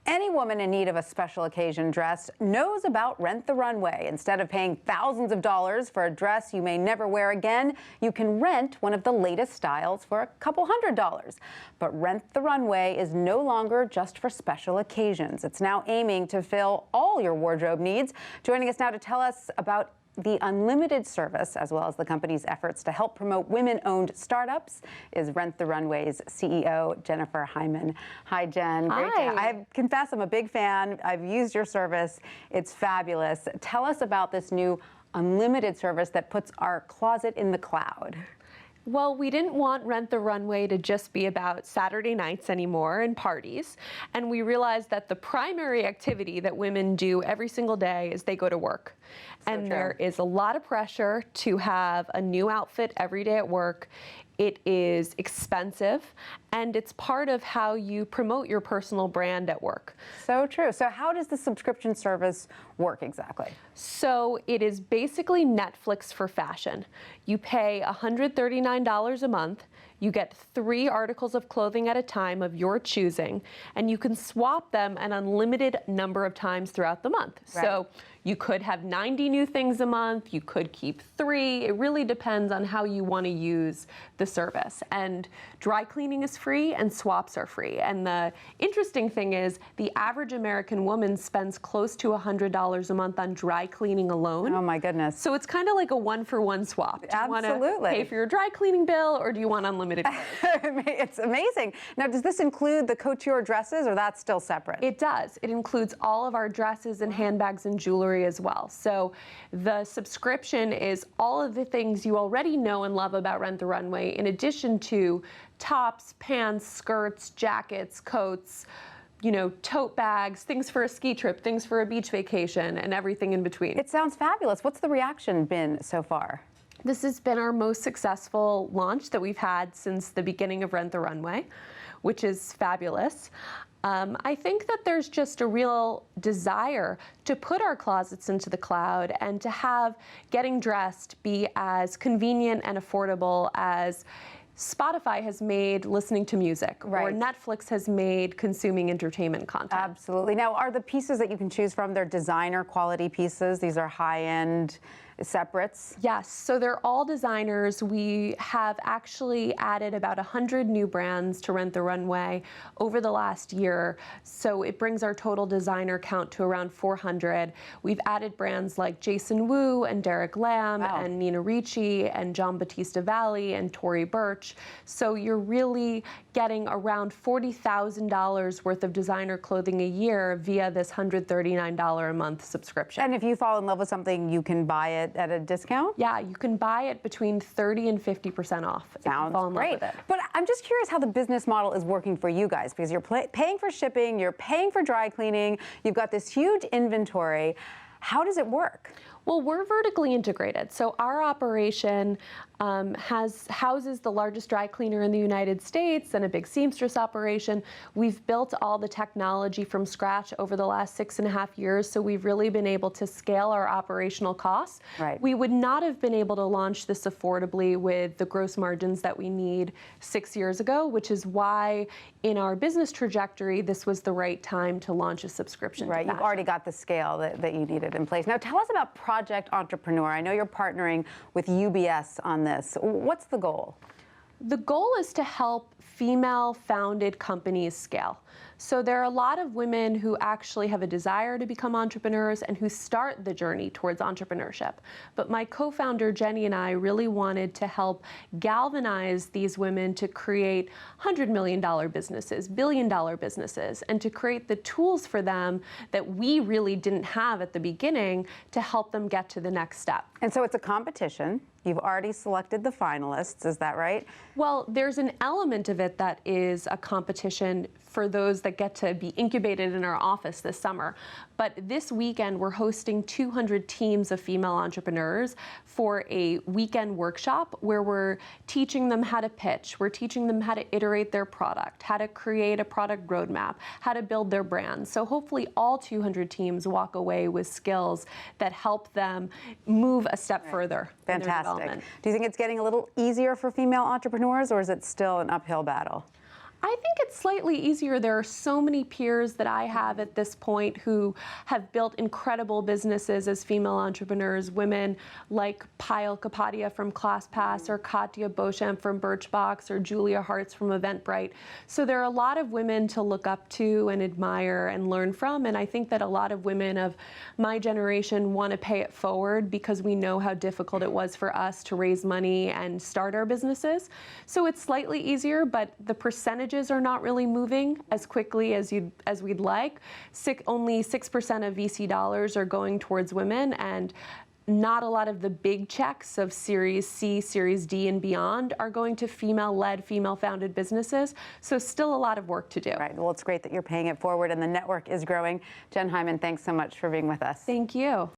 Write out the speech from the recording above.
Any woman in need of a special occasion dress knows about Rent the Runway. Instead of paying thousands of dollars for a dress you may never wear again, you can rent one of the latest styles for a couple $100s. But Rent the Runway is no longer just for special occasions. It's now aiming to fill all your wardrobe needs. Joining us now to tell us about the unlimited service, as well as the company's efforts to help promote women-owned startups, is Rent the Runway's CEO, Jenn Hyman. Hi, Jen. Hi. Great to I confess I'm a big fan. I've used your service. It's fabulous. Tell us about this new unlimited service that puts our closet in the cloud. Well, we didn't want Rent the Runway to just be about Saturday nights anymore and parties. And we realized that the primary activity that women do every single day is they go to work. And there is a lot of pressure to have a new outfit every day at work. It is expensive, and it's part of how you promote your personal brand at work. So true. So how does the subscription service work exactly? So it is basically Netflix for fashion. You pay $139 a month. You get 3 articles of clothing at a time of your choosing, and you can swap them an unlimited number of times throughout the month. Right. So you could have 90 new things a month, you could keep 3. It really depends on how you want to use the service. And dry cleaning is free and swaps are free. And the interesting thing is the average American woman spends close to $100 a month on dry cleaning alone. Oh my goodness. So it's kind of like a one-for-one swap. Do you Absolutely. want to pay for your dry cleaning bill, or do you want unlimited clothes? It's amazing. Now, does this include the couture dresses, or that's still separate? It does. It includes all of our dresses and handbags and jewelry as well. So the subscription is all of the things you already know and love about Rent the Runway, in addition to tops, pants, skirts, jackets, coats, you know, tote bags, things for a ski trip, things for a beach vacation, and everything in between. It sounds fabulous. What's the reaction been so far? This has been our most successful launch that we've had since the beginning of Rent the Runway, which is fabulous. I think that there's just a real desire to put our closets into the cloud and to have getting dressed be as convenient and affordable as Spotify has made listening to music, right, or Netflix has made consuming entertainment content. Absolutely. Now, are the pieces that you can choose from, they're designer quality pieces? These are high-end separates? Yes, so they're all designers. We have actually added about 100 new brands to Rent the Runway over the last year, so it brings our total designer count to around 400. We've added brands like Jason Wu and Derek Lam and Nina Ricci and John Battista Valli and Tory Burch. So you're really getting around $40,000 worth of designer clothing a year via this $139 a month subscription. And if you fall in love with something, you can buy it at a discount? Yeah, you can buy it between 30 and 50% off. Sounds great. But I'm just curious how the business model is working for you guys, because you're paying for shipping, you're paying for dry cleaning, you've got this huge inventory. How does it work? Well, we're vertically integrated. So our operation houses the largest dry cleaner in the United States and a big seamstress operation. We've built all the technology from scratch over the last 6.5 years, so we've really been able to scale our operational costs. Right. We would not have been able to launch this affordably with the gross margins that we need 6 years ago, which is why in our business trajectory, this was the right time to launch a subscription. Right, you've already got the scale that you needed in place. Now tell us about Project Entrepreneur. I know you're partnering with UBS on this. What's the goal? The goal is to help female-founded companies scale. So there are a lot of women who actually have a desire to become entrepreneurs and who start the journey towards entrepreneurship. But my co-founder Jenny and I really wanted to help galvanize these women to create $100 million businesses, billion-dollar businesses, and to create the tools for them that we really didn't have at the beginning to help them get to the next step. And so it's a competition. You've already selected the finalists, is that right? Well, there's an element of it that is a competition for those that get to be incubated in our office this summer. But this weekend, we're hosting 200 teams of female entrepreneurs for a weekend workshop where we're teaching them how to pitch, we're teaching them how to iterate their product, how to create a product roadmap, how to build their brand. So hopefully all 200 teams walk away with skills that help them move a step further. Fantastic. Do you think it's getting a little easier for female entrepreneurs, or is it still an uphill battle? I think it's slightly easier. There are so many peers that I have at this point who have built incredible businesses as female entrepreneurs, women like Payal Kapadia from ClassPass or Katya Beauchamp from Birchbox or Julia Hartz from Eventbrite. So there are a lot of women to look up to and admire and learn from, and I think that a lot of women of my generation want to pay it forward because we know how difficult it was for us to raise money and start our businesses. So it's slightly easier, but the percentages are not really moving as quickly as we'd like. Only 6% of VC dollars are going towards women, and not a lot of the big checks of Series C, Series D, and beyond are going to female-led, female-founded businesses. So still a lot of work to do. Right. Well, it's great that you're paying it forward and the network is growing. Jenn Hyman, thanks so much for being with us. Thank you.